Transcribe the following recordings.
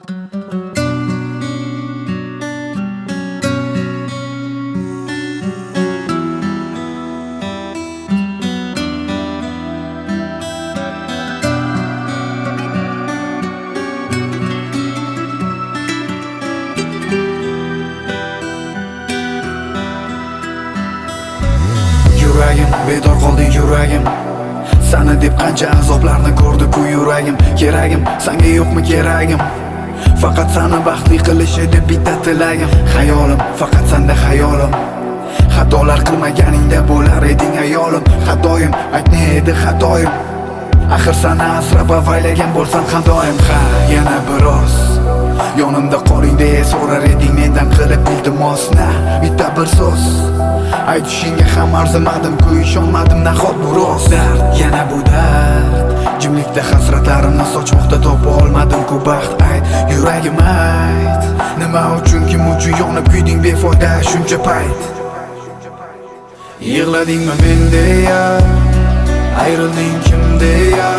Yuragim, bedor qoldi yuragim. Sana deb qancha azoblarni ko'rdi-ku yuragim. Keragim, sanga yo'qmi keragim? Faqat seni baxtli qilish edi bitta tilagim. Xayolim, faqat senda xayolim. Xatolar qilmaganingda bo'lar eding ayolim. Xatoyim, aytne edi xatoyim. Axir seni asrab avaylagan bo'lsam ham doim. Ha, yana biroz yonimda qoling deya so'rar eding mendan qilib iltimosna. Bitta bir so'z aytishingga ham arzimadim-ku, ishonmadim nahot bu rost. Dard, yana bu dard. Jimlikda hasratlarimni sochmoqda topa olmadim-ku baxt. Ayt, yuragim ayt, nima uchun, kim uchun yonib kuyding befoyda shuncha payt? Yig'ladingmi men deya, ayrilding kim deya,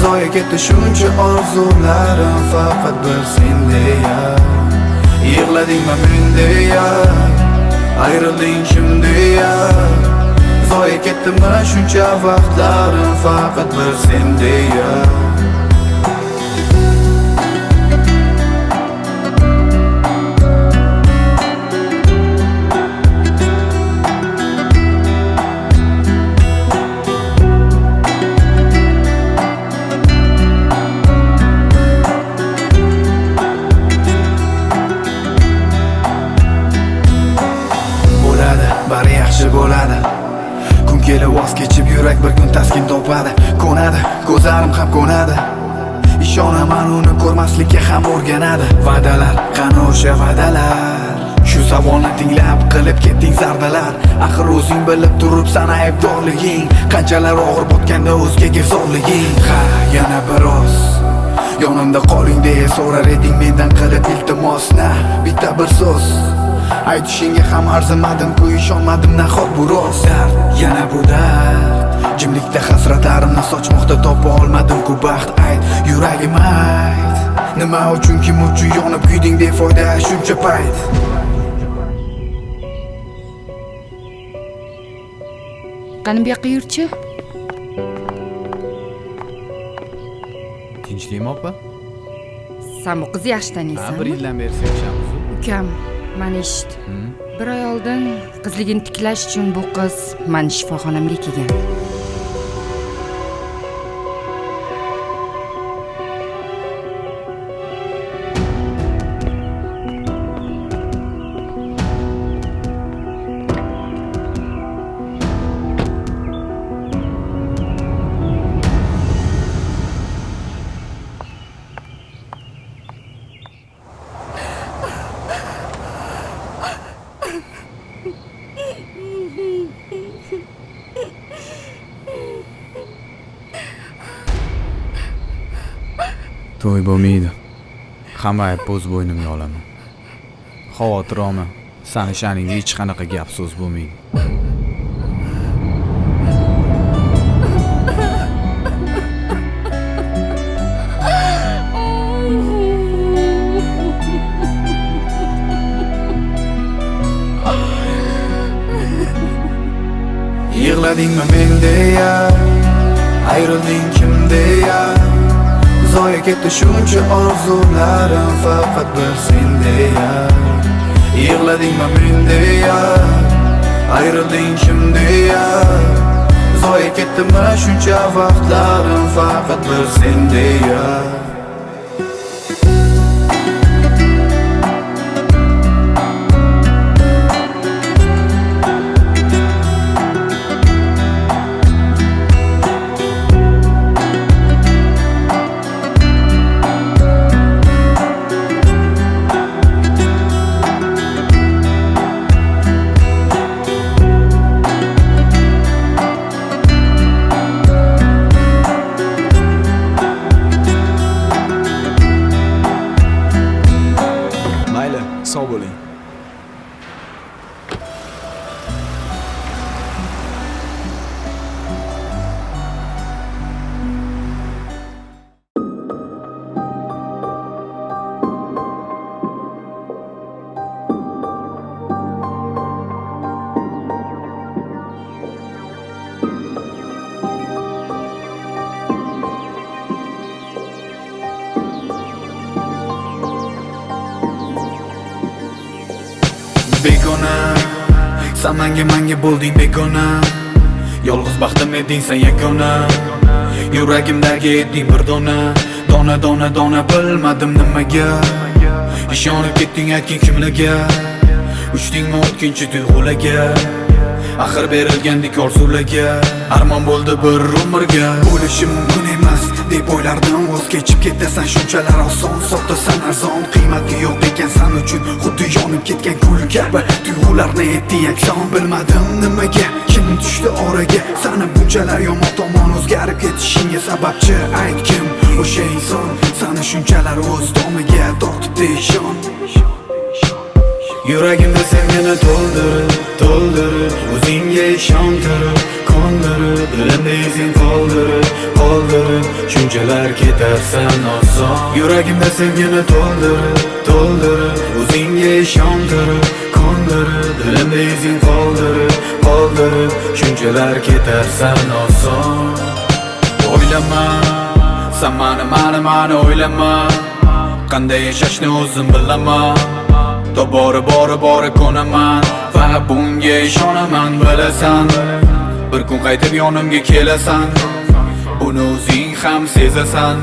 zoya ketdi shuncha orzularim faqat bir sen deya. Yig'ladingmi men deya, ayrilding kim deya, zoya ketdimi shuncha vaqtlarim faqat bir sen deya. Bari yaxshi bo'ladi. Kun kelib voz kechib yurak bir kun taskin topadi. Ko'nadi, ko'zlarim ham ko'nadi. Ishonaman uni ko'rmaslikka ham o'rganadi. Va'dalar, qani o'sha va'dalar? Shu savolni tinglab qilib ketding zardalar. Axir o'zing bilib turibsan aybdorliging. Qanchalar og'ir botganda o'zgaga zorliging. Ha, yana biroz yonimda qoling deya so'rar eding mendan qilib iltimosna. Bitta bir so'z aytishingga ham arzimadim-ku, ishonmadim nahot bu rost. Dard, yana bu dard. Jimlikda hasratlarimni sochmoqda topa olmadim-ku baxt. Ayt, yuragim ayt, nima uchun, kim uchun yonib kuyding befoyda shuncha payt? Qani bu yoqqa yurchi? Tinchlikmi opa? Sen bu qizni yaxshi taniysanmi? Bir yildan beri sevishamiz. Ukam, mana eshit. Bir oy oldin qizligini tiklash uchun bu qiz meni shifoxonamga kelgan. To'y bo'lmaydi. Hamma ayb o'z bo'ynimga olaman. Xavotir olma. Sani sha'ningda hech qanaqa gap so'z bo'lmaydi. Yig'ladingmi men deya, ayrilding kim deya, zoya ketdi shuncha orzularim faqat bir sen deya. Yig'ladingmi men deya, ayrilding kim deya, zoya ketdimi shuncha vaqtlarim faqat bir sen deya. San manga bo'lding begona. Yolg'iz baxtim eding sen yagona. Yuragimdagi eding bir dona. Dona bilmadim nimaga. Ishonib ketding aytgin kimlarga. Uchdingmi o'tkinchi tuyg'ularga. Axir berilgandek orzularga. Armon bo'ldi bir umrga. O'lishi mumkin emas deb o'ylardim. Voz kechib ketasan shunchalar oson. Sotasan arzon, qiymati yo'q ekan san uchun. Xuddi yonib ketgan kul kabi tuyg'ularni etdi yakson. Bilmadim nimaga, kim tushdi oraga. Sani bunchalar yomon tomon o'zgarib ketishingga sababchi ayt kim? O'sha inson sani shunchalar o'z tomiga tortibdi ishon. Yuragimda sevgini to'ldirib o'zingga ishontirib, qondirib, dilimda izing qoldirib, shunchalar ketarsan oson. Yuragimda sevgini to'ldirib o'zingga ishontirib, qondirib, dilimda izing qoldirib, shunchalar ketarsan oson. O'ylama, sen mani o'ylama, qanday yashashni o'zim bilaman. Bori ko'naman va bunga ishonaman, bilasan. Bir kun qaytib yonimga kelasan, buni o'zing ham sezasan.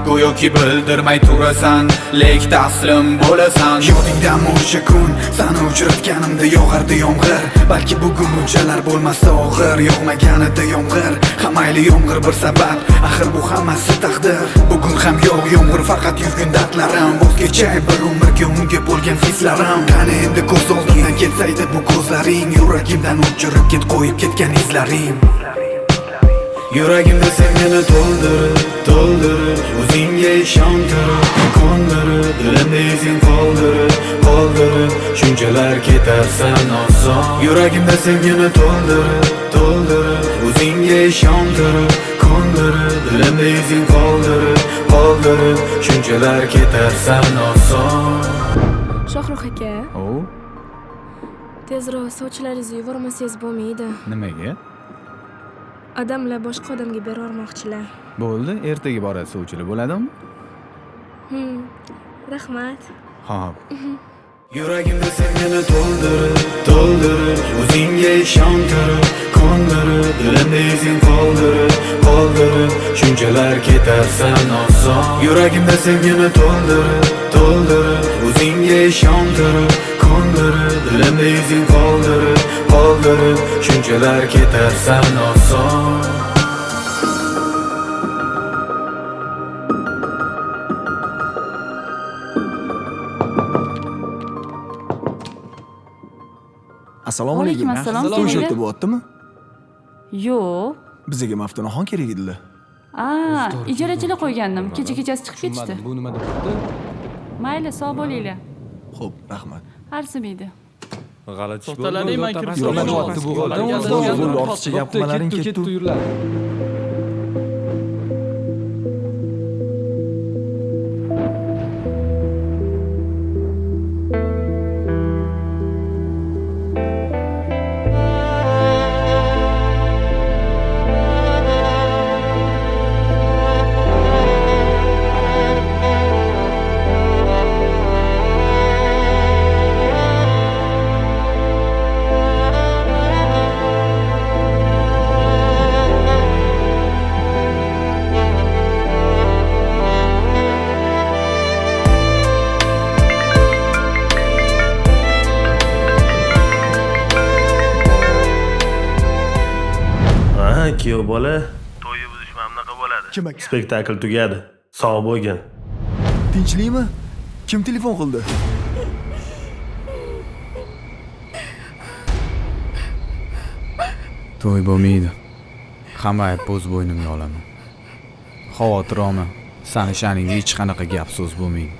Go'yoki bildirmay turasan, lek taslim bo'lasan. Yodingdan o'sha kun seni uchratganimda yog'ardi yomg'ir. Balki bugun bunchalar bo'lmasa og'ir. Yog'maganida yomg'ir, hamayli yomg'ir bir sabab. Axir bu hammasi taqdir. Bugun ham yo'q yomg'ir, faqat yuvgin dardlarim. Voz kechay bir umrga unga bo'lgan hislarim. Qani endi ko'z oldimdan ketsaydi bu ko'zlaring. Yuragimdan o'chirib qo'yib ketgan izlaring. Yuragimda sevgini to'ldirib o'zingga ishontirib, qondirib, dilimda izing qoldirib, shunchalar ketarsan oson. Yuragimda sevgini to'ldirib o'zingga ishontirib, qondirib, dilimda izing qoldirib, shunchalar ketarsan oson. Shohruh aka, O, tezroq sovchilaringizni yubormasangiz bo'lmaydi. nimaga? Odamlar boshqa odamga berormoqchilar. Bo'ldi, ertaga boradi sovchilar bo'ladimi? Rahmat. Xo'p. Yuragimda sevgini to'ldirib o'zingga ishontirib, qondirib, dilimda izing qoldirib, shunchalar ketarsan oson. Yuragimda sevgini to'ldirib o'zingga ishontirib, qondirib, dilimda izing qoldirib, shunchalar ketarsan oson. Assalomu alaykum. Assalom, To'y kelinglar. shoti bo'lyaptimi? Yo'q. Bizga maftunaxon kerak edilar. Ijarachilar qo'ygandim. Kecha-kechasi chiqib ketishdi. Bu nima debdi? Mayli, sog' bo'linglar. Xo'p, rahmat. Arzimaydi. G'alati ish To'xtalarning, men kirib Yo'q, so'rayman. vaqti bu holda. Ortiqcha gapirmalaring ketdi. yurlar. Kuyov bola, To'yi buzish mana bunaqa bo'ladi. Kim aka? spektakl tugadi. Sog' bo'lgin. Tinchlikmi? Kim telefon qildi? To'y bo'lmaydi. Hamma ayb o'z bo'ynimga olaman. Xavotir olma. Sani sha'ningda hech qanaqa gap so'z bo'lmaydi.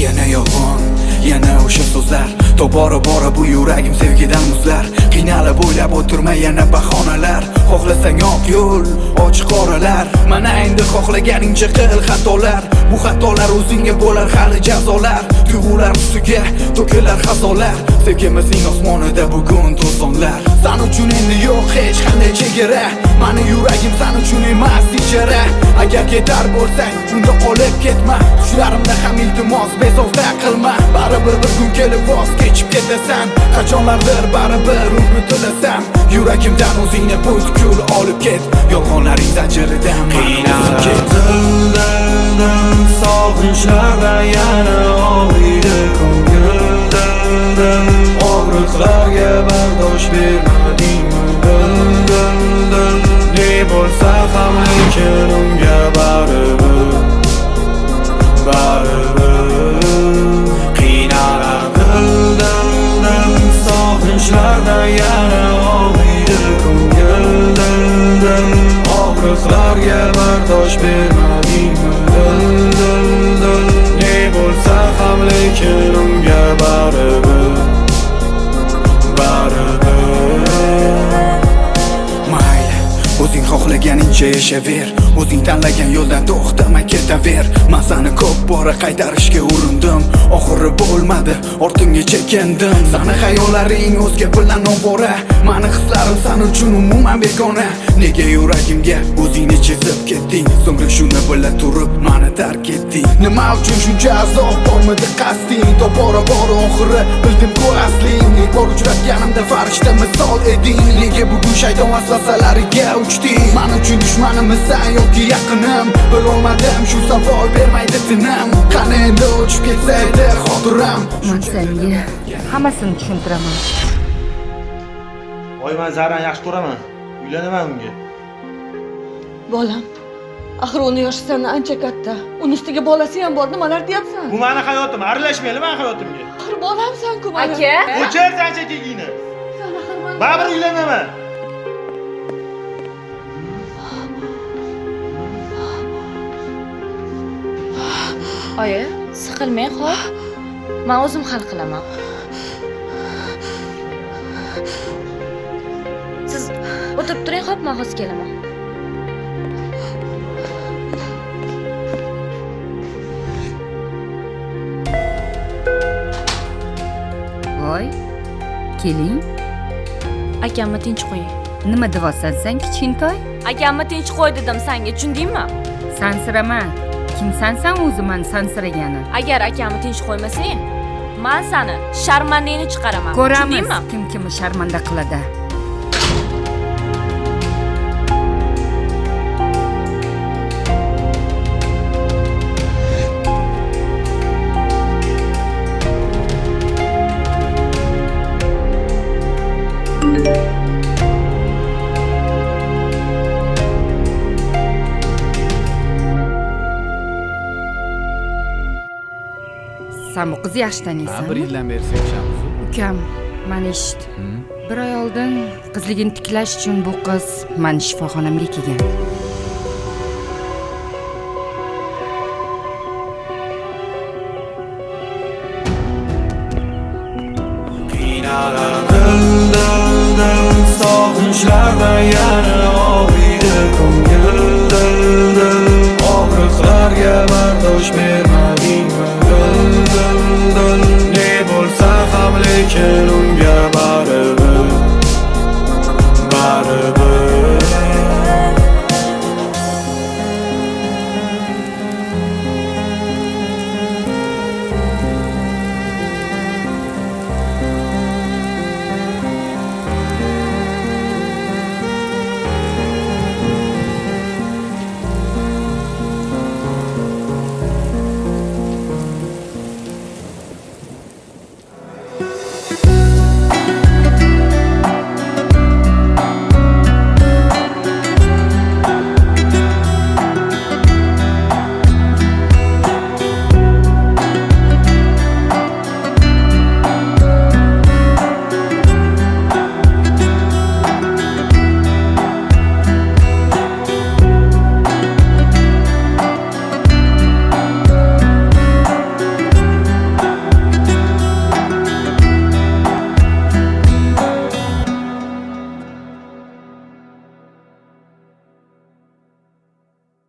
Yana yolg'on, yana o'sha so'zlar, Tobora bora bu yuragim sevgidan muzlar. Qiynalib o'ylab o'tirma yana bahonalar. Xohlasang oq yo'l, ochiq qoralar. Mana endi xohlaganingcha qil xatolar. Bu xatolar o'zingga bo'lar hali jazolar. Tuyg'ular ustiga to'kilar xazolar. Sevgimizning osmonida bugun to'zonlar. San uchun endi yo'q hech qanday chegara. Mani yuragim san uchun emas ijara. Agar ketar bo'lsang unda qolib ketma. Tushlarimda ham iltimos bezovta qilma. Baribir bir kun kelib voz kechib ketasan. Qachonlardir baribir unutilasan. Yuragimdan o'zingni butkul olib ket. Yolg'onlaring zanjiridan meni o'zib ket. Dildan sog'inchlarda yana og'riydi ko'ngildan. Og'riqlarga bardosh bermadingmi? Dil ne bo'lsa ham lekin unga baribir qiynalar dildan sog'inchlarda yana og'riydi ko'ngildan. Og'riqlarga bardosh bermadingmi? Dil ne bo'lsa ham lekin unga baribir Mayli, o'zing xohlaganingcha yashaver. O'zing tanlagan yo'ldan to'xtamay ketaver. Men seni ko'p bora qaytarishga urindim, oxiri bo'lmadi, ortimga chekindim. Seni xayollaring o'zga bilan ovora. Meni hislarim sen uchun umuman begona. Nega yuragimga o'zingni chizib ketding? So'ngra shuni bila turib meni tark etding. Nima uchun shuncha azob bormidi qasding? Tobora bora oxiri bildim-ku asling. Ilk bor uchratganimda farishta misol eding. Nega bugun shayton vasvasalariga uchding? Men uchun dushmanimsan yoki yaqinim? Bilolmadim, shu savol bermaydi tinim. Qani endi o'chib ketsa edi xotiram. Men senga hammasini tushuntiraman. Voy, men Zarani yaxshi ko'raman. Uylanaman unga. Bolam, axir uni yoshi sendan ancha katta. Uni ustiga bolasi ham bor, nimalar deyapsan? Bu meni hayotim, aralashmayli meni hayotimga. Axir bolamsan-ku mana. Aka, O'chir sancha kegingni. Sen axir mana. Baribir uylanaman. Oyi, siqilmang, xo'p. Men o'zim hal qilaman. Siz o'tirib turing, xo'p, men hozir kelaman. Voy, keling. Akamni tinch qo'ying. Nima deyapsan sen kichkintoy? Akamni tinch qo'y dedim senga, tushundingmi? Sansirama. Kim sensan o'zi meni sansiragani? Agar akamni tinch qo'ymasang, men seni sharmandangni chiqaraman. Ko'ramiz Tushundingmi? kim kimni sharmanda qiladi. Sen bu qizni yaxshi taniysanmi? Bir yildan beri sevishamiz. Ukam, meni eshit. Bir oy oldin qizligini tiklash uchun bu qiz meni shifoxonamga kelgan. qiynalar dildan sog'inchlarda yana